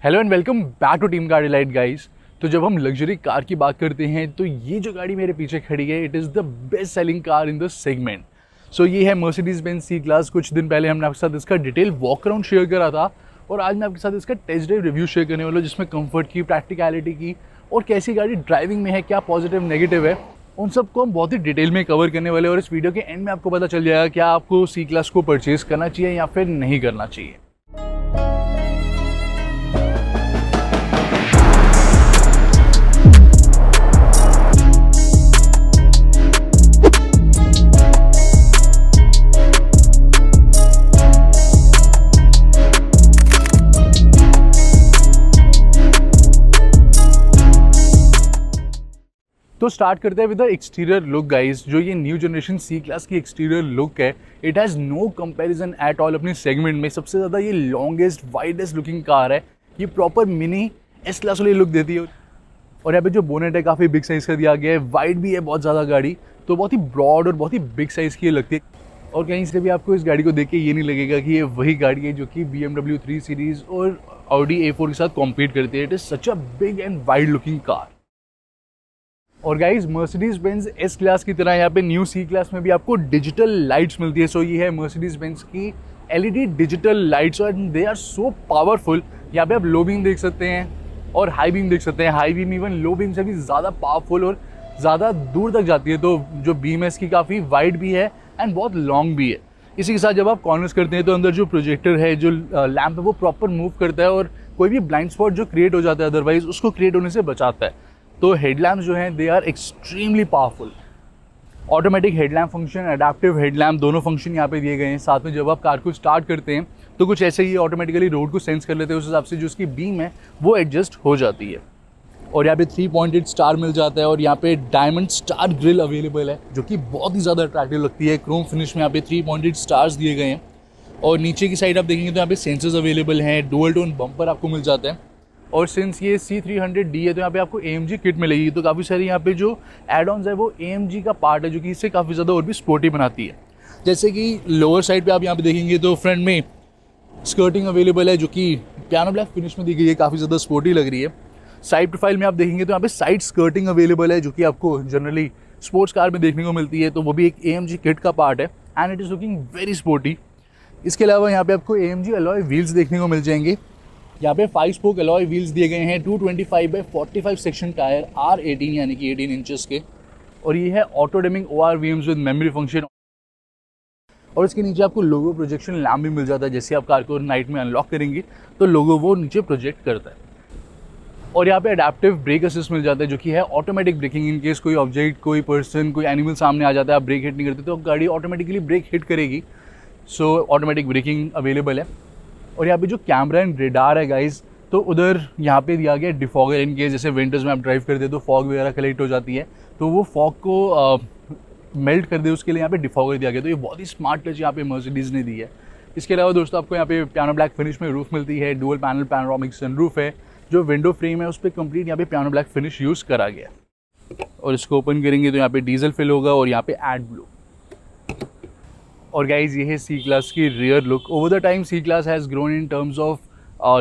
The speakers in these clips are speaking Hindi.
Hello and welcome back to team car delight guys. तो जब हम लग्जरी कार की बात करते हैं तो ये जो गाड़ी मेरे पीछे खड़ी है, it is the best selling car in the segment. So ये है मर्सिडीज बेंज सी क्लास। कुछ दिन पहले हमने आपके साथ इसका डिटेल वॉक अराउंड शेयर करा था और आज मैं आपके साथ इसका टेस्ट ड्राइव रिव्यू शेयर करने वाला हूँ, जिसमें कंफर्ट की, प्रैक्टिकलिटी की और कैसी गाड़ी ड्राइविंग में है, क्या पॉजिटिव नेगेटिव है, उन सबको हम बहुत ही डिटेल में कवर करने वाले हैं। और इस वीडियो के एंड में आपको पता चल जाएगा क्या आपको सी क्लास को परचेज करना चाहिए या फिर नहीं करना चाहिए। तो स्टार्ट करते हैं with the exterior look guys. जो ये न्यू जनरेशन सी क्लास की एक्सटीरियर लुक है, it has no comparison at all. अपने सेगमेंट में सबसे ज़्यादा ये लॉन्गेस्ट वाइडेस्ट लुकिंग कार है। ये प्रॉपर मिनी एस क्लास वाली लुक देती है। और यहाँ पे जो बोनेट है काफ़ी बिग साइज़ का दिया गया है, वाइड भी है बहुत ज़्यादा गाड़ी, तो बहुत ही ब्रॉड और बहुत ही बिग साइज़ की ये लगती है। और कहीं से भी आपको इस गाड़ी को देख के ये नहीं लगेगा कि ये वही गाड़ी है जो कि BMW 3 सीरीज़ और Audi A4 के साथ कॉम्पीट करती है। It is such a big and wide looking car. और guys Mercedes Benz S class की तरह यहाँ पे न्यू सी क्लास में भी आपको डिजिटल लाइट्स मिलती है। सो ये है मर्सिडीज बेंज की LED डिजिटल लाइट्स और दे आर सो पावरफुल। यहाँ पे आप लो बीम देख सकते हैं और हाई बीम देख सकते हैं। High beam even low beam से भी ज़्यादा पावरफुल और ज़्यादा दूर तक जाती है। तो जो बीम है इसकी काफ़ी वाइड भी है एंड बहुत लॉन्ग भी है। इसी के साथ जब आप कॉर्नर्स करते हैं तो अंदर जो प्रोजेक्टर है, जो लैम्प है, वो प्रॉपर मूव करता है और कोई भी ब्लाइंड स्पॉट जो क्रिएट हो जाता है अदरवाइज उसको क्रिएट होने से बचाता है। तो हेडलैम्प्स जो हैं they are extremely powerful. Automatic headlamp function, adaptive headlamp, दोनों फंक्शन यहाँ पे दिए गए हैं। साथ में जब आप कार को स्टार्ट करते हैं तो कुछ ऐसे ही ऑटोमेटिकली रोड को सेंस कर लेते हैं, उस हिसाब से जो उसकी बीम है वो एडजस्ट हो जाती है। और यहाँ पे 3 पॉइंटेड स्टार मिल जाता है और यहाँ पे डायमंड स्टार ग्रिल अवेलेबल है जो कि बहुत ही ज़्यादा अट्रैक्टिव लगती है। क्रोम फिनिश में यहाँ पे 3 पॉइंटेड स्टार्स दिए गए हैं। और नीचे की साइड आप देखेंगे तो यहाँ पे सेंसर्स अवेलेबल हैं, डुअल टोन बम्पर आपको मिल जाता है। और सिंस ये C300D है तो यहाँ पे आपको AMG किट मिलेगी। तो काफ़ी सारी यहाँ पे जो एड ऑन्स है वो AMG का पार्ट है, जो कि इससे काफ़ी ज़्यादा और भी स्पोर्टी बनाती है। जैसे कि लोअर साइड पे आप यहाँ पे देखेंगे तो फ्रंट में स्कर्टिंग अवेलेबल है जो कि पियानो ब्लैक फिनिश में दी गई है, काफ़ी ज़्यादा स्पोर्टी लग रही है। साइड प्रोफाइल में आप देखेंगे तो यहाँ पे साइड स्कर्टिंग अवेलेबल है जो कि आपको जनरली स्पोर्ट्स कार में देखने को मिलती है। तो वो भी एक AMG किट का पार्ट है and it is looking very sporty. इसके अलावा यहाँ पे आपको AMG अलॉय व्हील्स देखने को मिल जाएंगे। यहाँ पे 5 स्पोक अलॉय व्हील्स दिए गए हैं, 225/45 सेक्शन टायर, R18 यानी कि 18 इंचेस के। और ये है auto dimming ORVMs with memory function. और इसके नीचे आपको लोगो प्रोजेक्शन लैम्प भी मिल जाता है। जैसे आप कार को नाइट में अनलॉक करेंगे तो लोगो वो नीचे प्रोजेक्ट करता है। और यहाँ पे अडैप्टिव ब्रेक असिस्ट मिल जाता है जो कि है ऑटोमेटिक ब्रेकिंग। इन केस कोई ऑब्जेक्ट, कोई पर्सन, कोई एनिमल सामने आ जाता है, आप ब्रेक हिट नहीं करते तो गाड़ी ऑटोमेटिकली ब्रेक हिट करेगी। सो ऑटोमेटिक ब्रेकिंग अवेलेबल है। और यहाँ पे जो कैमरा एंड रेडार है गाइस, तो उधर यहाँ पे दिया गया डिफॉगर। इन केस जैसे विंटर्स में आप ड्राइव करते हैं तो फॉग वगैरह कलेक्ट हो जाती है, तो वो फॉग को मेल्ट कर दे उसके लिए यहाँ पे डिफॉगर दिया गया। तो ये बहुत ही स्मार्ट टच यहाँ पे मर्सिडीज़ ने दी है। इसके अलावा दोस्तों आपको यहाँ पे पियानो ब्लैक फिनिश में रूफ मिलती है। डुअल पैनल पैनोरामिक सनरूफ है। जो विंडो फ्रेम है उस पर कंप्लीट यहाँ पे पियानो ब्लैक फिनिश यूज़ करा गया। और इसको ओपन करेंगे तो यहाँ पे डीजल फिल होगा और यहाँ पे एड ब्लू। और गाइज ये है सी क्लास की rear look. Over the time C class has grown in terms of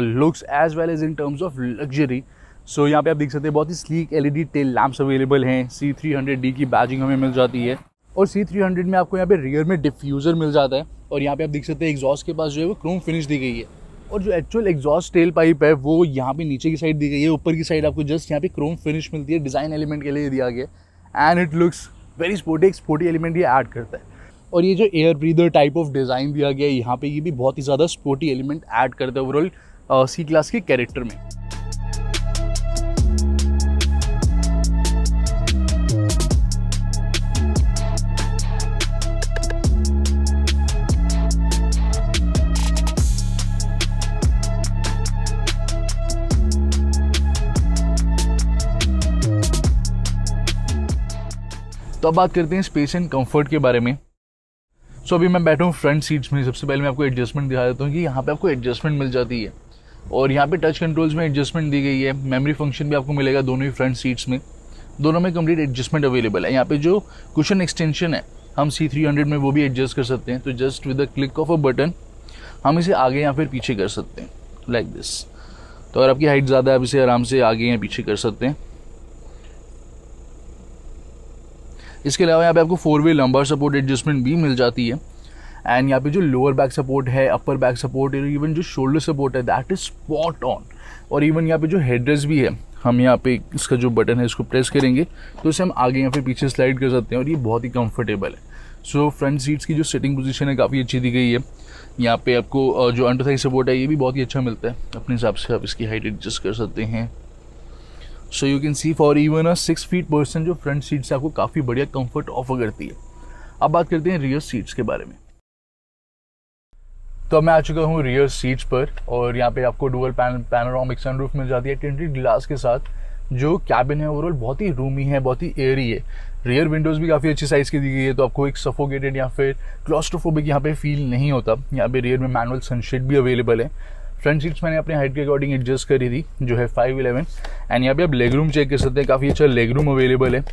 looks as well as in terms of luxury. So यहाँ पे आप देख सकते हैं बहुत ही sleek LED tail lamps available हैं। C300D की बैजिंग हमें मिल जाती है। और C300 में आपको यहाँ पे रियर में डिफ्यूज़र मिल जाता है। और यहाँ पे आप देख सकते हैं एग्जॉस्ट के पास जो है वो क्रोम फिनिश दी गई है। और जो एक्चुअल एग्जॉस्ट टेल पाइप है वो यहाँ पे नीचे की साइड दी गई है। ऊपर की साइड आपको जस्ट यहाँ पे क्रोम फिनिश मिलती है, डिज़ाइन एलिमेंट के लिए दिया गया। And it looks very sporty. एक स्पोर्टी एलिमेंट ये ऐड करता है। और ये जो air breather type of design दिया गया है यहाँ पे, ये भी बहुत ही ज़्यादा स्पोर्टी एलिमेंट ऐड करता है ओवरऑल सी क्लास के कैरेक्टर में। तो अब बात करते हैं स्पेस एंड कंफर्ट के बारे में। सो अभी मैं बैठा हूँ फ्रंट सीट्स में। सबसे पहले मैं आपको एडजस्टमेंट दिखा देता हूँ कि यहाँ पे आपको एडजस्टमेंट मिल जाती है। और यहाँ पे टच कंट्रोल्स में एडजस्टमेंट दी गई है। मेमोरी फंक्शन भी आपको मिलेगा दोनों ही फ्रंट सीट्स में। दोनों में कंप्लीट एडजस्टमेंट अवेलेबल है। यहाँ पे जो कुशन एक्सटेंशन है हम C300 में वो भी एडजस्ट कर सकते हैं। तो just with the click of a button हम इसे आगे या फिर पीछे कर सकते हैं लाइक दिस। तो अगर आपकी हाइट ज़्यादा है आप इसे आराम से आगे या पीछे कर सकते हैं। इसके अलावा यहाँ पे आपको 4-वे लंबार सपोर्ट एडजस्टमेंट भी मिल जाती है। एंड यहाँ पे जो लोअर बैक सपोर्ट है, अपर बैक सपोर्ट और इवन जो शोल्डर सपोर्ट है दैट इज स्पॉट ऑन। और इवन यहाँ पे जो हेडरेस्ट भी है, हम यहाँ पे इसका जो बटन है इसको प्रेस करेंगे तो इसे हम आगे या फिर पीछे स्लाइड कर सकते हैं और ये बहुत ही कंफर्टेबल है। सो फ्रंट सीट्स की जो सिटिंग पोजीशन है काफ़ी अच्छी दी गई है। यहाँ पे आपको जो अंडर थाई सपोर्ट है ये भी बहुत ही अच्छा मिलता है, अपने हिसाब से आप इसकी हाइट एडजस्ट कर सकते हैं। So you can see for even a 6 feet person जो फ्रंट सीट से आपको काफ़ी बढ़िया कंफर्ट ऑफर करती है। अब बात करते हैं रियर सीट्स के बारे में। तो अब मैं आ चुका हूँ रियर सीट्स पर और यहाँ पे आपको डुअल पैनोरामिक सनरूफ मिल जाती है टिंटेड ग्लास के साथ। जो कैबिन है ओवरऑल बहुत ही रूमी है, बहुत ही एयरी है। रियर विंडोज़ भी काफ़ी अच्छी साइज़ की दी गई है, तो आपको एक सफोकेटेड या फिर क्लॉस्ट्रोफोबिक यहाँ पे फील नहीं होता। यहाँ पे रियर में मैनुअल सनशेड भी अवेलेबल है। फ्रंट सीट्स मैंने अपने हाइट के अकॉर्डिंग एडजस्ट करी थी जो है 5'11" एंड यहाँ पे आप लेग रूम चेक कर सकते हैं, काफ़ी अच्छा लेग रूम अवेलेबल है।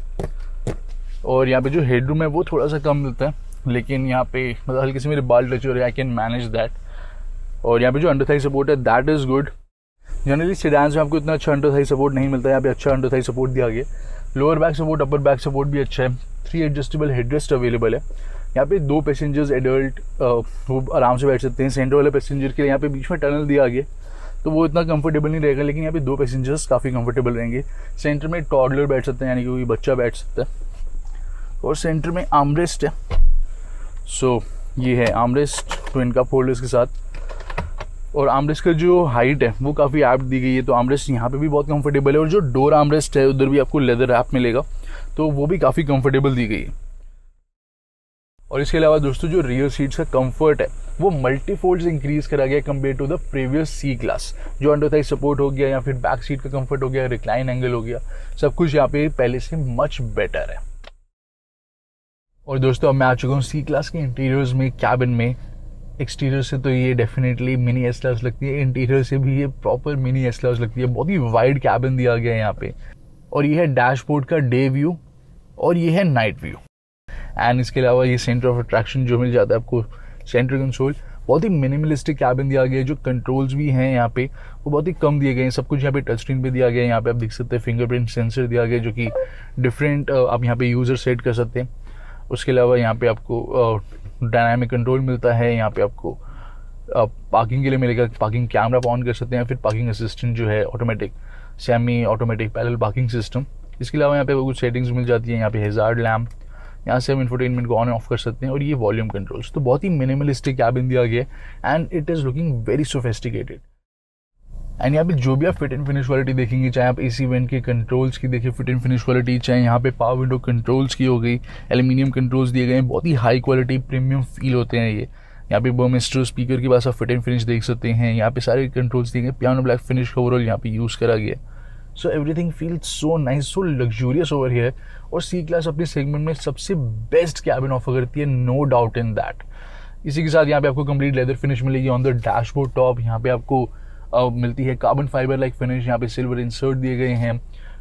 और यहाँ पे जो हेड रूम है वो थोड़ा सा कम मिलता है, लेकिन यहाँ पे मतलब हल्के से मेरे बाल टच हो रहे हैं, आई कैन मैनेज दैट। और यहाँ पे जो अंडर थाई सपोर्ट है that is good. Generally sedans में आपको इतना अच्छा अंडर थाई सपोर्ट नहीं मिलता है, यहाँ पे अच्छा अंडर थाई सपोर्ट दिया गया। Lower back support, upper back support भी अच्छा है। 3 एडजस्टेबल हेडरेस्ट अवेलेबल है। यहाँ पे 2 पैसेंजर्स एडल्ट वो आराम से बैठ सकते हैं। सेंटर वाले पैसेंजर के लिए यहाँ पे बीच में टनल दिया गया तो वो इतना कंफर्टेबल नहीं रहेगा, लेकिन यहाँ पे 2 पैसेंजर्स काफ़ी कंफर्टेबल रहेंगे। सेंटर में टॉडलर बैठ सकते हैं, यानी कि कोई बच्चा बैठ सकता है। और सेंटर में आर्मरेस्ट है। सो ये है आर्मरेस्ट ट्विन कप होल्डर्स के साथ। और आर्मरेस्ट का जो हाइट है वो काफ़ी ऐप दी गई है, तो आर्मरेस्ट यहाँ पे भी बहुत कंफर्टेबल है। और जो डोर आर्मरेस्ट है उधर भी आपको लेदर रैप मिलेगा, तो वो भी काफ़ी कंफर्टेबल दी गई है। और इसके अलावा दोस्तों जो रियर सीट्स का कंफर्ट है वो मल्टीफोल्ड्स इंक्रीज करा गया compare to the previous C class. जो अंडर थाई सपोर्ट हो गया या फिर बैक सीट का कंफर्ट हो गया, रिक्लाइन एंगल हो गया, सब कुछ यहाँ पे पहले से मच बेटर है। और दोस्तों अब मैं आ चुका हूँ सी क्लास के इंटीरियर्स में, कैबिन में। एक्सटीरियर से तो ये डेफिनेटली मिनी एस क्लास लगती है, इंटीरियर से भी ये प्रॉपर मिनी एस क्लास लगती है। बहुत ही वाइड कैबिन दिया गया है यहाँ पे। और ये है डैशबोर्ड का डे व्यू और ये है नाइट व्यू। एंड इसके अलावा ये सेंटर ऑफ अट्रैक्शन जो मिल जाता है आपको, सेंटर कंसोल। बहुत ही मिनिमलिस्टिक कैबिन दिया गया है। जो कंट्रोल्स भी हैं यहाँ पे वो बहुत ही कम दिए गए हैं। सब कुछ यहाँ पे टच स्क्रीन पे दिया गया है। यहाँ पे आप देख सकते हैं फिंगरप्रिंट सेंसर दिया गया है जो कि डिफरेंट आप यहाँ पे यूज़र सेट कर सकते हैं। उसके अलावा यहाँ पे आपको डायनामिक कंट्रोल मिलता है। यहाँ पे आपको पार्किंग के लिए मिलेगा, पार्किंग कैमरा ऑन कर सकते हैं, फिर पार्किंग असिस्टेंट जो है automatic, semi automatic parallel parking system. इसके अलावा यहाँ पे कुछ सेटिंग्स मिल जाती है। यहाँ पे हैजार्ड लैम्प, यहाँ से हम इंफोटेनमेंट को ऑन ऑफ कर सकते हैं। और ये वॉल्यूम कंट्रोल्स। तो बहुत ही मिनिमलिस्टिक कैबिन दिया गया है and it is looking very sophisticated. And यहाँ पे जो भी आप फिट एंड फिनिश क्वालिटी देखेंगे, चाहे आप एसी वेंट के कंट्रोल्स की देखिए फिट एंड फिनिश क्वालिटी, चाहे यहाँ पे पावर विंडो कंट्रोल्स की हो गई, एल्यूमिनियम कंट्रोल्स दिए गए हैं, बहुत ही हाई क्वालिटी प्रीमियम फील होते हैं ये। यहाँ पे बर्मिस्टर स्पीकर के पास आप फिट एंड फिनिश देख सकते हैं। यहाँ पे सारे कंट्रोल्स दिए गए, पियानो ब्लैक फिनिश का ओवरऑल यहाँ पे यूज़ करा गया। So everything feels so nice, so luxurious over here. और सी क्लास अपने सेगमेंट में सबसे बेस्ट कैबिन ऑफर करती है, नो डाउट इन दैट। इसी के साथ यहाँ पे आपको कंप्लीट लेदर फिनिश मिलेगी ऑन द डैशबोर्ड टॉप। यहाँ पे आपको मिलती है कार्बन फाइबर लाइक फिनिश। यहाँ पे सिल्वर इंसर्ट दिए गए हैं।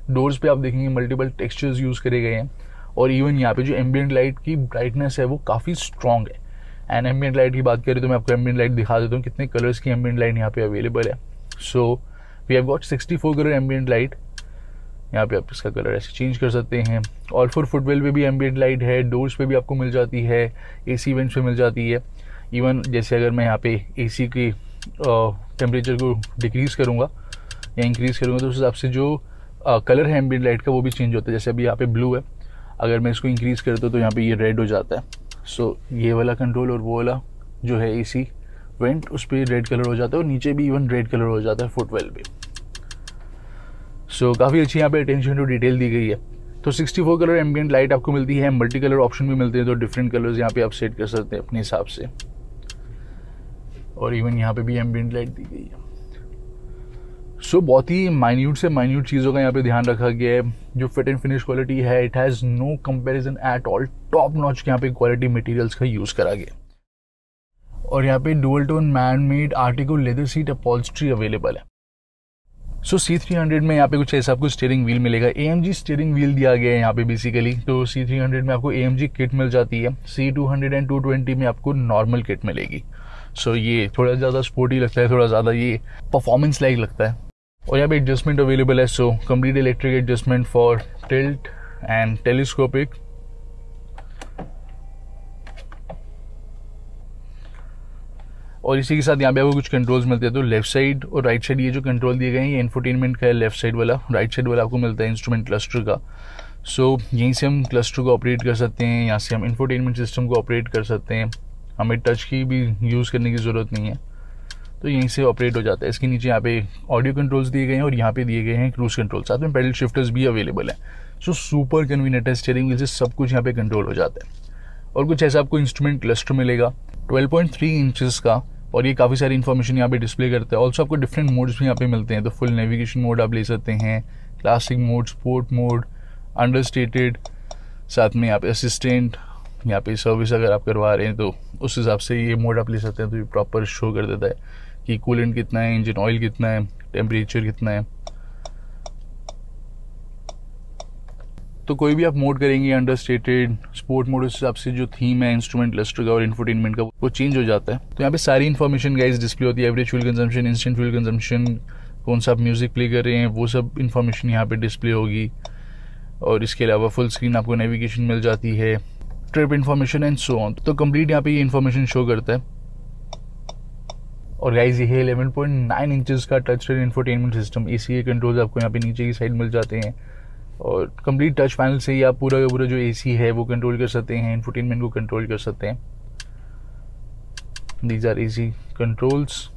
डोर्स पे आप देखेंगे मल्टीपल टेक्सचर्स यूज़ करे गए हैं। और इवन यहाँ पे जो एम्बिएंट लाइट की ब्राइटनेस है वो काफ़ी स्ट्रॉन्ग है। एंड एम्बिएंट लाइट की बात करें तो मैं आपको एम्बिएंट लाइट दिखा देता हूँ कितने कलर्स की एम्बिएंट लाइट यहाँ पे अवेलेबल है। So we have got 64 colour ambient light. यहाँ पे आप इसका कलर ऐसे चेंज कर सकते हैं। और फॉर फुटवेल पे भी एम्बिएंट लाइट है, डोर्स पे भी आपको मिल जाती है, एसी वेंट्स पे मिल जाती है। इवन जैसे अगर मैं यहाँ पे एसी की टेम्परेचर को डिक्रीज़ करूँगा या इंक्रीज़ करूँगा तो उस हिसाब से जो कलर है एम्बिएंट लाइट का वो भी चेंज होता है। जैसे अभी यहाँ पे ब्लू है, अगर मैं इसको इंक्रीज़ करता हूँ तो यहाँ पे ये रेड हो जाता है। सो ये वाला कंट्रोल और वो वाला जो है एसी वेंट उस पर रेड कलर हो जाता है और नीचे भी इवन रेड कलर हो जाता है फुटवेल पे। सो काफ़ी अच्छी यहाँ पे अटेंशन टू डिटेल दी गई है। तो 64 कलर एम्बिएंट लाइट आपको मिलती है। मल्टी कलर ऑप्शन भी मिलते हैं, तो डिफरेंट कलर्स यहाँ पे आप सेट कर सकते हैं अपने हिसाब से। और इवन यहाँ पे भी एम्बिएंट लाइट दी गई है। सो बहुत ही माइन्यूट से माइन्यूट चीज़ों का यहाँ पे ध्यान रखा गया है। जो फिट एंड फिनिश क्वालिटी है it has no comparison at all. Top notch के यहाँ पे क्वालिटी मटेरियल्स का यूज़ करा गया। और यहाँ पे dual tone man made article leather seat upholstery available है। सो C300 में यहाँ पे कुछ ऐसा आपको स्टीयरिंग व्हील मिलेगा। AMG स्टीयरिंग व्हील दिया गया है यहाँ पे बेसिकली। तो C300 में आपको AMG किट मिल जाती है। C200 एंड 220 में आपको नॉर्मल किट मिलेगी। सो ये थोड़ा ज़्यादा स्पोर्टी लगता है, थोड़ा ज़्यादा ये परफॉर्मेंस लाइक लगता है। और यहाँ पे एडजस्टमेंट अवेलेबल है, so complete electric adjustment for tilt and telescopic. और इसी के साथ यहाँ पे आपको कुछ कंट्रोल्स मिलते हैं, तो लेफ्ट साइड और राइट साइड ये जो कंट्रोल दिए गए हैं ये इंफोटेनमेंट का है लेफ्ट साइड वाला, राइट साइड वाला आपको मिलता है इंस्ट्रूमेंट क्लस्टर का। सो यहीं से हम क्लस्टर को ऑपरेट कर सकते हैं, यहाँ से हम इंफोटेनमेंट सिस्टम को ऑपरेट कर सकते हैं, हमें टच की भी यूज़ करने की ज़रूरत नहीं है, तो यहीं से ऑपरेट हो जाता है। इसके नीचे यहाँ पे ऑडियो कंट्रोल्स दिए गए हैं और यहाँ पे दिए गए हैं क्रूज कंट्रोल, साथ में पेडल शिफ्टर्स भी अवेलेबल है। सो सुपर कन्वीनियंट है, स्टीयरिंग व्हील से सब कुछ यहाँ पे कंट्रोल हो जाता है। और कुछ ऐसा आपको इंस्ट्रूमेंट क्लस्टर मिलेगा 12.3 इंचेस का, और ये काफ़ी सारी इन्फॉर्मेशन यहाँ पे डिस्प्ले करता है। ऑल्सो आपको डिफरेंट मोड्स भी यहाँ पे मिलते हैं, तो फुल नेविगेशन मोड आप ले सकते हैं, classic mode, sport mode, understated, साथ में यहाँ पे असिस्टेंट, यहाँ पे सर्विस अगर आप करवा रहे हैं तो उस हिसाब से ये मोड आप ले सकते हैं, तो ये प्रॉपर शो कर देता है कि कूलेंट कितना है, इंजन ऑयल कितना है, टेम्परेचर कितना है। तो कोई भी आप मोड करेंगे अंडरस्टेटेड, स्पोर्ट मोड, उस हिसाब से जो थीम है इंस्ट्रूमेंट क्लस्टर का और इंफोटेनमेंट का वो चेंज हो जाता है। तो यहाँ पे सारी इन्फॉर्मेशन गाइस डिस्प्ले होती है, average fuel consumption, instant fuel consumption, कौन सा आप म्यूजिक प्ले कर रहे हैं, वो सब इन्फॉर्मेशन यहाँ पे डिस्प्ले होगी। और इसके अलावा फुल स्क्रीन आपको नेविगेशन मिल जाती है, trip information and so on. तो कंप्लीट यहाँ पे ये इन्फॉर्मेशन शो करता है। और गाइस ये है 11.9 इंचेस का touch screen infotainment system. AC के कंट्रोल्स आपको यहाँ पे नीचे की साइड मिल जाते हैं, और कंप्लीट टच पैनल से ही आप पूरा का पूरा जो एसी है वो कंट्रोल कर सकते हैं, इंफोटेनमेंट को कंट्रोल कर सकते हैं। These R AC controls,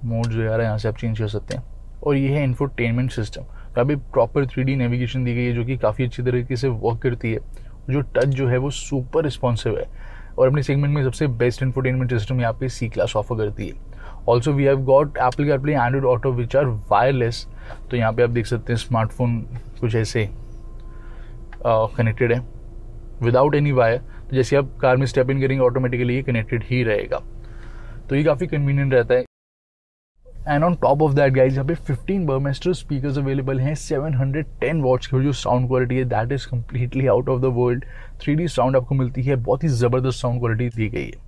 mode जो यार यहाँ से आप चेंज कर सकते हैं। और ये है इंफोटेनमेंट सिस्टम, तो अभी प्रॉपर 3D नेविगेशन दी गई है जो कि काफ़ी अच्छी तरीके से वर्क करती है। जो टच जो है वो सुपर रिस्पॉन्सिव है, और अपने सेगमेंट में सबसे बेस्ट इंफोटेनमेंट सिस्टम यहाँ पे C क्लास ऑफर करती है। Also we have got Apple CarPlay, Android Auto which are wireless. तो यहाँ पे आप देख सकते हैं स्मार्टफोन कुछ ऐसे कनेक्टेड है विदाउट एनी वायर, तो जैसे आप कार में स्टेप इन करेंगे ऑटोमेटिकली ये कनेक्टेड ही रहेगा, तो ये काफ़ी कन्वीनियंट रहता है। And on top of that guys यहाँ पे 15 बर्मेस्टर स्पीकर्स अवेलेबल हैं, 710 वॉट्स की जो साउंड क्वालिटी है that is completely out of the world. 3D sound आपको मिलती है, बहुत ही ज़बरदस्त साउंड क्वालिटी दी गई है।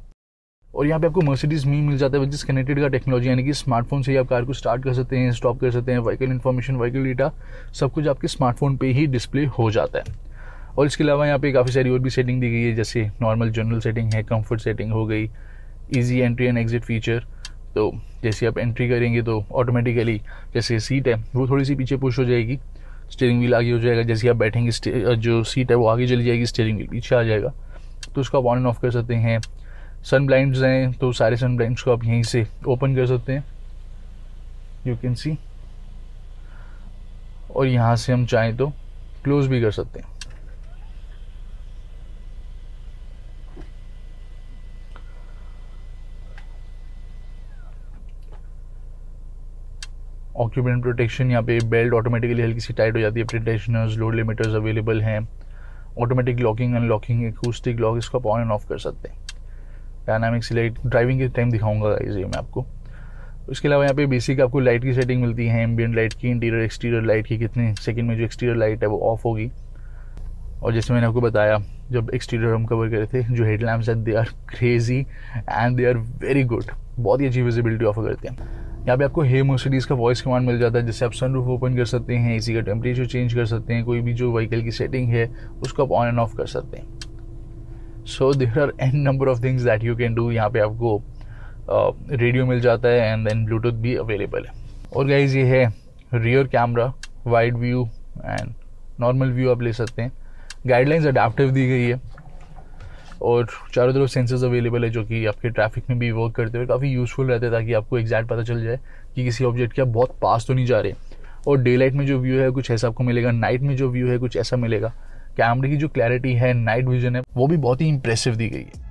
और यहाँ पे आपको मर्सिडीज मी मिल जाता है विच इज कनेक्टेड का टेक्नोलॉजी, यानी कि स्मार्टफोन से ही आप कार को स्टार्ट कर सकते हैं, स्टॉप कर सकते हैं, व्हीकल इन्फॉर्मेशन, व्हीकल डेटा सब कुछ आपके स्मार्टफोन पे ही डिस्प्ले हो जाता है। और इसके अलावा यहाँ पे काफ़ी सारी और भी सेटिंग दी गई है, जैसे नॉर्मल जनरल सेटिंग है, कंफर्ट सेटिंग हो गई, easy entry and exit feature. तो जैसे आप एंट्री करेंगे तो ऑटोमेटिकली जैसे सीट है वो थोड़ी सी पीछे पुश हो जाएगी, स्टीयरिंग व्हील आगे हो जाएगा, जैसे आप बैठेंगे जो सीट है वो आगे चली जाएगी, स्टीयरिंग व्हील पीछे आ जाएगा, तो उसको आप ऑन एंड ऑफ कर सकते हैं। सन ब्लाइंड्स हैं तो सारे सन ब्लाइंड्स को आप यहीं से ओपन कर सकते हैं, यू कैन सी, और यहाँ से हम चाहें तो क्लोज भी कर सकते हैं। ऑक्यूपेंट प्रोटेक्शन, यहाँ पे बेल्ट ऑटोमेटिकली हल्की सी टाइट हो जाती है, प्रोटेक्शनर्स, लोड लिमिटर्स अवेलेबल हैं, automatic locking unlocking, acoustic lock, इसको आप ऑन एंड ऑफ कर सकते हैं। डायनामिक सिलेक्ट, ड्राइविंग के टाइम दिखाऊंगा ये मैं आपको। इसके अलावा यहाँ पे बेसिक आपको लाइट की सेटिंग मिलती है, एम्बिएंट लाइट की, इंटीरियर एक्सटीरियर लाइट की, कितने सेकंड में जो एक्सटीरियर लाइट है वो ऑफ होगी। और जैसे मैंने आपको बताया जब एक्सटीरियर हम कवर करे थे, जो हेडलैम्प्स हैं they are crazy and they are very good, बहुत ही अच्छी विजिबिलिटी ऑफर करते हैं। यहाँ पे आपको हे मर्सिडीज का वॉइस कमांड मिल जाता है, जिससे आप सनरूफ ओपन कर सकते हैं, एसी का टेम्परेचर चेंज कर सकते हैं, कोई भी जो व्हीकल की सेटिंग है उसको आप ऑन एंड ऑफ कर सकते हैं। So there are an number of things that you can do. यहाँ पे आपको रेडियो मिल जाता है एंड देन ब्लूटूथ भी अवेलेबल है। और गाइज ये है rear camera, wide view and normal view आप ले सकते हैं। गाइडलाइंस अडेप्टिव दी गई है और चारों तरफ सेंसर्स अवेलेबल है जो कि आपके ट्रैफिक में भी वर्क करते हुए काफ़ी यूज़फुल रहते हैं, ताकि आपको एग्जैक्ट पता चल जाए कि किसी ऑब्जेक्ट के आप बहुत पास तो नहीं जा रहे। और डे लाइट में जो व्यू है कुछ ऐसा आपको मिलेगा, नाइट में जो व्यू है कुछ ऐसा मिलेगा। कैमरे की जो क्लैरिटी है, नाइट विजन है, वो भी बहुत ही इंप्रेसिव दी गई है।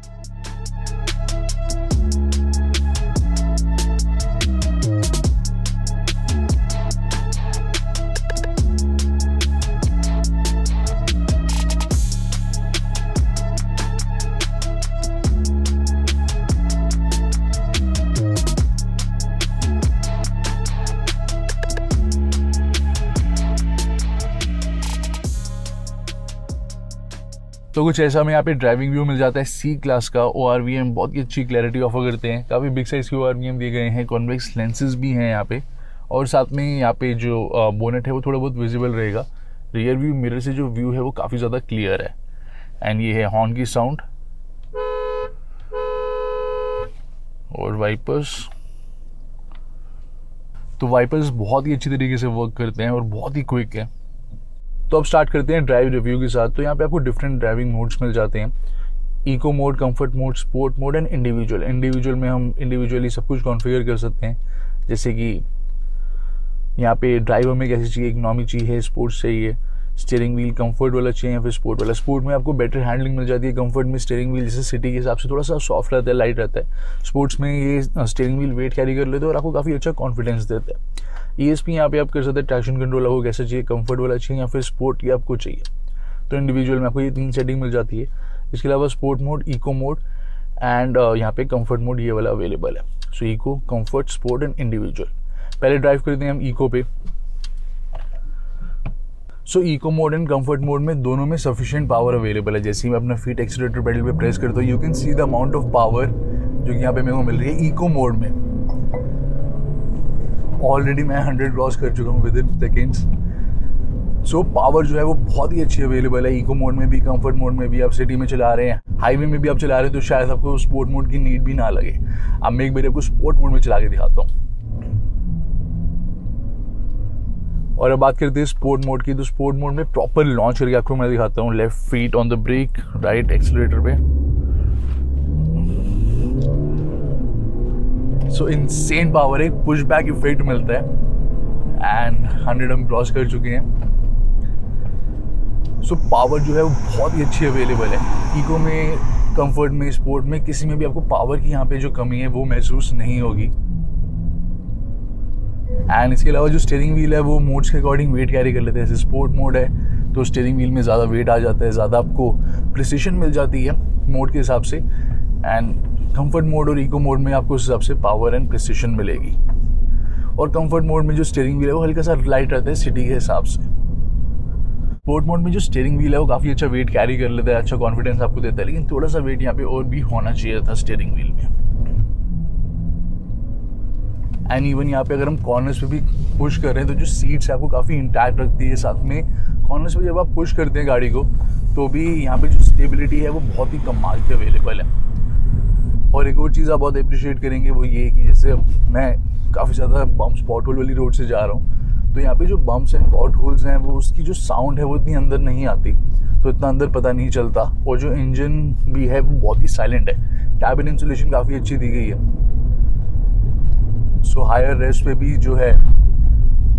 तो कुछ ऐसा हमें यहाँ पे ड्राइविंग व्यू मिल जाता है C क्लास का। ORVM बहुत ही अच्छी क्लैरिटी ऑफर करते हैं, काफ़ी बिग साइज़ के ORVM दिए गए हैं, कॉन्वेक्स लेंसेज भी हैं यहाँ पे, और साथ में यहाँ पे जो बोनेट है वो थोड़ा बहुत विजिबल रहेगा। रियर व्यू मिरर से जो व्यू है वो काफ़ी ज़्यादा क्लियर है। एंड ये है हॉर्न की साउंड और वाइपर्स। तो वाइपर्स बहुत ही अच्छी तरीके से वर्क करते हैं और बहुत ही क्विक है। तो अब स्टार्ट करते हैं ड्राइव रिव्यू के साथ। तो यहाँ पे आपको डिफरेंट ड्राइविंग मोड्स मिल जाते हैं, eco mode, comfort mode, sport mode and individual. Individual में हम इंडिविजुअली सब कुछ कॉन्फ़िगर कर सकते हैं, जैसे कि यहाँ पे ड्राइवर में कैसी चाहिए, इकोनॉमी चाहिए, स्पोर्ट्स चाहिए, स्टीयरिंग व्हील कंफर्ट वाला चाहिए या फिर स्पोर्ट वाला। स्पोर्ट में आपको बेटर हैंडलिंग मिल जाती है, कंफर्ट में स्टीयरिंग व्हील जैसे सिटी के हिसाब से थोड़ा सा सॉफ्ट रहता है, लाइट रहता है। स्पोर्ट्स में ये स्टीयरिंग व्हील वेट कैरी कर लेते हैं और आपको काफ़ी अच्छा कॉन्फिडेंस देता है। ESP यहाँ पे आप कर सकते हैं, ट्रैक्शन कंट्रोल आपको कैसा चाहिए, कंफर्ट वाला चाहिए या फिर स्पोर्ट की आपको चाहिए। तो इंडिविजुअल में आपको ये 3 सेटिंग मिल जाती है। इसके अलावा sport mode, eco mode and यहाँ पे कंफर्ट मोड ये वाला अवेलेबल है। So eco, comfort, sport and individual. पहले ड्राइव करते हैं हम इको पे। So eco mode and comfort mode में दोनों में सफिशिएंट पावर अवेलेबल है। जैसे ही मैं अपना फीट एक्सीलरेटर पेडल पे प्रेस करता हूँ, you can see the amount of power जो कि यहाँ पे मेरे को मिल रही है इको मोड में। ऑलरेडी मैं 100 क्रॉस कर चुका हूँ with in seconds. So power जो है वो बहुत ही अच्छी अवेलेबल है इको मोड में भी, कंफर्ट मोड में भी। आप सिटी में चला रहे हैं, हाईवे में भी आप चला रहे हैं, तो शायद आपको स्पोर्ट मोड की नीड भी ना लगे। अब मैं एक बार आपको स्पोर्ट मोड में चला के दिखाता हूँ। और अब बात करते हैं स्पोर्ट मोड की। तो स्पोर्ट मोड में प्रॉपर लॉन्च करके आपको मैं दिखाता हूँ। Left feet on the brake, right accelerator पे। सो इनसेन पावर, एक पुश बैक इफेक्ट मिलता है एंड 100 हम क्रॉस कर चुके हैं। सो पावर जो है वो बहुत ही अच्छी अवेलेबल है। इको में, कंफर्ट में, स्पोर्ट में, किसी में भी आपको पावर की यहाँ पे जो कमी है वो महसूस नहीं होगी। एंड इसके अलावा जो स्टीयरिंग व्हील है वो मोड्स के अकॉर्डिंग वेट कैरी कर लेते हैं। जैसे स्पोर्ट मोड है तो स्टीयरिंग व्हील में ज़्यादा वेट आ जाता है, ज़्यादा आपको प्रिसिशन मिल जाती है मोड के हिसाब से। एंड कंफर्ट मोड और इको मोड में आपको उस हिसाब से पावर एंड प्रिसिशन मिलेगी। और कंफर्ट मोड में जो स्टीयरिंग व्हील है वो हल्का सा लाइट रहता है सिटी के हिसाब से। स्पोर्ट मोड में जो स्टीयरिंग व्हील है वो काफ़ी अच्छा वेट कैरी कर लेता है, अच्छा कॉन्फिडेंस आपको देता है, लेकिन थोड़ा सा वेट यहाँ पे और भी होना चाहिए था स्टीयरिंग व्हील में। एंड इवन यहाँ पे अगर हम कॉर्नर्स पे भी पुश कर रहे हैं तो जो सीट्स है आपको काफ़ी इंटैक्ट रखती है। साथ में कॉर्नर्स पे जब आप पुश करते हैं गाड़ी को तो भी यहाँ पे जो स्टेबिलिटी है वो बहुत ही कमाल की अवेलेबल है। और एक और चीज़ आप बहुत अप्रिशिएट करेंगे वो ये कि जैसे मैं काफ़ी ज़्यादा बम्प्स पॉट होल वाली रोड से जा रहा हूँ, तो यहाँ पे जो बम्प्स एंड पॉट होल्स हैं वो उसकी जो साउंड है वो इतनी अंदर नहीं आती, तो इतना अंदर पता नहीं चलता। और जो इंजन भी है वो बहुत ही साइलेंट है। कैबिन इंसुलेशन काफ़ी अच्छी दी गई है। सो हायर रेस्ट पे भी जो है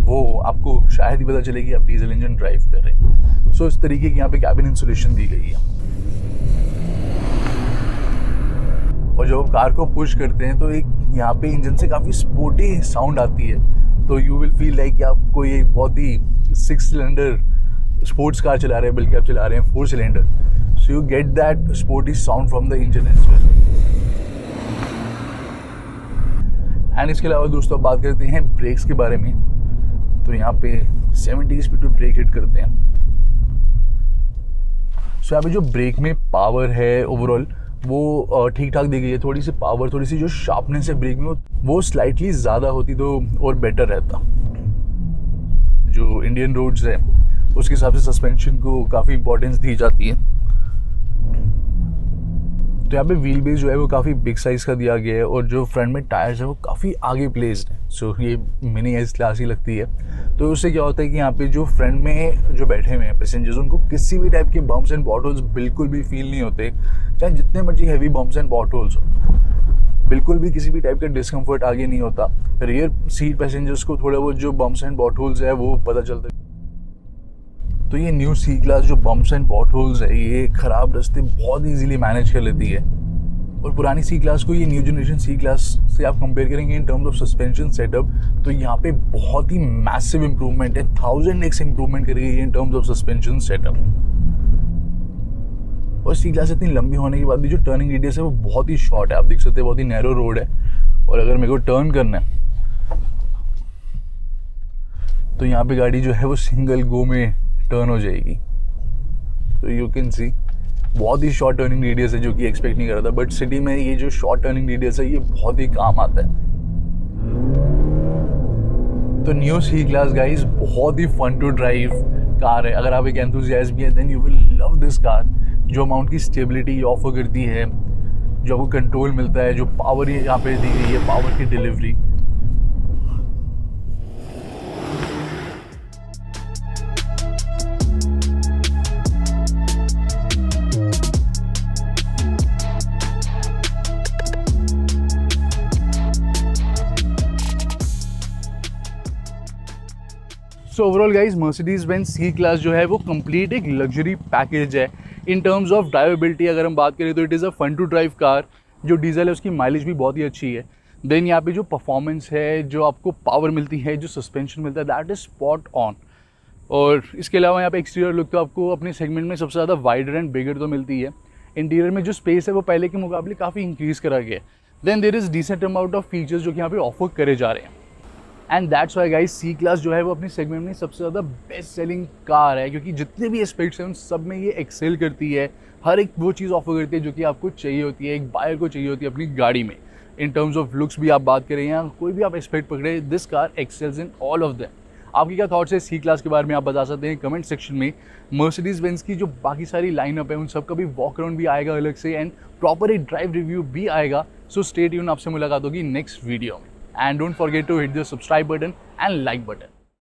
वो आपको शायद ही पता चले कि आप डीजल इंजन ड्राइव कर रहे हैं। सो इस तरीके की यहाँ पे कैबिन इंसुलेशन दी गई है। और जब आप कार को पुश करते हैं तो एक यहाँ पे इंजन से काफ़ी स्पोर्टी साउंड आती है, तो यू विल फील लाइक कि आप कोई एक बहुत ही 6 सिलेंडर स्पोर्ट्स कार चला रहे हैं, बल्कि आप चला रहे हैं 4 cylinder. So you get that sporty sound from the engine as well. And इसके अलावा दोस्तों अब बात करते हैं ब्रेक्स के बारे में। तो यहाँ पे 70 स्पीड पे ब्रेक हिट करते हैं। सो यहाँ पे जो ब्रेक में पावर है ओवरऑल वो ठीक ठाक दी गई है। थोड़ी सी पावर, थोड़ी सी जो शार्पनेस है ब्रेक में वो स्लाइटली ज़्यादा होती तो और बेटर रहता। जो इंडियन रोड्स है उसके हिसाब से सस्पेंशन को काफ़ी इंपॉर्टेंस दी जाती है। तो यहाँ पे व्हील बेस जो है वो काफ़ी बिग साइज़ का दिया गया है और जो फ्रंट में टायर्स है वो काफ़ी आगे प्लेस्ड है। सो ये मिनी एस क्लास ही लगती है। तो उससे क्या होता है कि यहाँ पे जो फ्रंट में जो बैठे हुए हैं पैसेंजर्स, उनको किसी भी टाइप के बम्प्स एंड पॉटहोल्स बिल्कुल भी फील नहीं होते, चाहे जितने मर्जी हैवी बम्प्स एंड पॉटहोल्स हो, बिल्कुल भी किसी भी टाइप का डिस्कम्फर्ट आगे नहीं होता। रियर सीट पैसेंजर्स को थोड़ा बहुत जो बम्प्स एंड पॉटहोल्स है वो पता चलता है। तो ये न्यू सी क्लास जो बम्प्स एंड पॉटहोल्स है ये खराब रास्ते बहुत इजीली मैनेज कर लेती है। और पुरानी सी क्लास को ये न्यू जनरेशन सी क्लास से आप कंपेयर करेंगे इन टर्म्स ऑफ सस्पेंशन सेटअप, तो यहाँ पे बहुत ही मैसिव इंप्रूवमेंट है। 1000x इंप्रूवमेंट करेगी इन टर्म्स ऑफ सस्पेंशन सेटअप। और सी क्लास इतनी लंबी होने के बाद भी जो टर्निंग रेडियस है वो बहुत ही शॉर्ट है। आप देख सकते हैं बहुत ही नैरो रोड है, और अगर मेरे को टर्न करना है तो यहाँ पे गाड़ी जो है वो सिंगल गो में टर्न हो जाएगी। तो यू कैन सी बहुत ही शॉर्ट टर्निंग रेडियस है जो कि एक्सपेक्ट नहीं कर रहा था, बट सिटी में ये जो शॉर्ट टर्निंग रेडियस है ये बहुत ही काम आता है। तो न्यू सी क्लास गाइस बहुत ही फन टू ड्राइव कार है। अगर आप एक एंथुसियास्ट भी हैं then you will love this car. जो अमाउंट की स्टेबिलिटी ऑफर करती है, जो आपको कंट्रोल मिलता है, जो पावर यहाँ पे दी गई है, पावर की delivery. So overall guys Mercedes Benz C class जो है वो कंप्लीट एक लग्जरी पैकेज है। इन टर्म्स ऑफ ड्राइवेबिलिटी अगर हम बात करें तो it is a fun to drive car. जो डीजल है उसकी माइलेज भी बहुत ही अच्छी है। देन यहाँ पे जो परफॉर्मेंस है, जो आपको पावर मिलती है, जो सस्पेंशन मिलता है, दैट इज स्पॉट ऑन। और इसके अलावा यहाँ पे एक्सटीरियर लुक तो आपको अपने सेगमेंट में सबसे ज़्यादा वाइडर एंड बिगर तो मिलती है। इंटीरियर में जो स्पेस है वो पहले के मुकाबले काफ़ी इंक्रीज़ करा गया है। Then there is decent amount of features जो कि यहाँ पे ऑफर करे जा रहे हैं। And that's why guys C class जो है वो अपने सेगमेंट में सबसे ज़्यादा बेस्ट सेलिंग कार है, क्योंकि जितने भी एस्पेक्ट्स हैं उन सब में ये एक्सेल करती है। हर एक वो चीज़ ऑफर करती है जो कि आपको चाहिए होती है, एक बायर को चाहिए होती है अपनी गाड़ी में। इन टर्म्स ऑफ लुक्स भी आप बात करें या कोई भी आप एस्पेक्ट पकड़े, this car excels in all of them. आपकी क्या थॉट्स है सी क्लास के बारे में, आप बता सकते हैं कमेंट सेक्शन में। मर्सिडीज बेंज की जो बाकी सारी लाइनअप है उन सब का भी वॉक अराउंड भी आएगा अलग से, एंड प्रॉपर एक ड्राइव रिव्यू भी आएगा। सो स्टे ट्यून, आपसे मुलाकात होगी नेक्स्ट वीडियो में। And don't forget to hit the subscribe button and like button.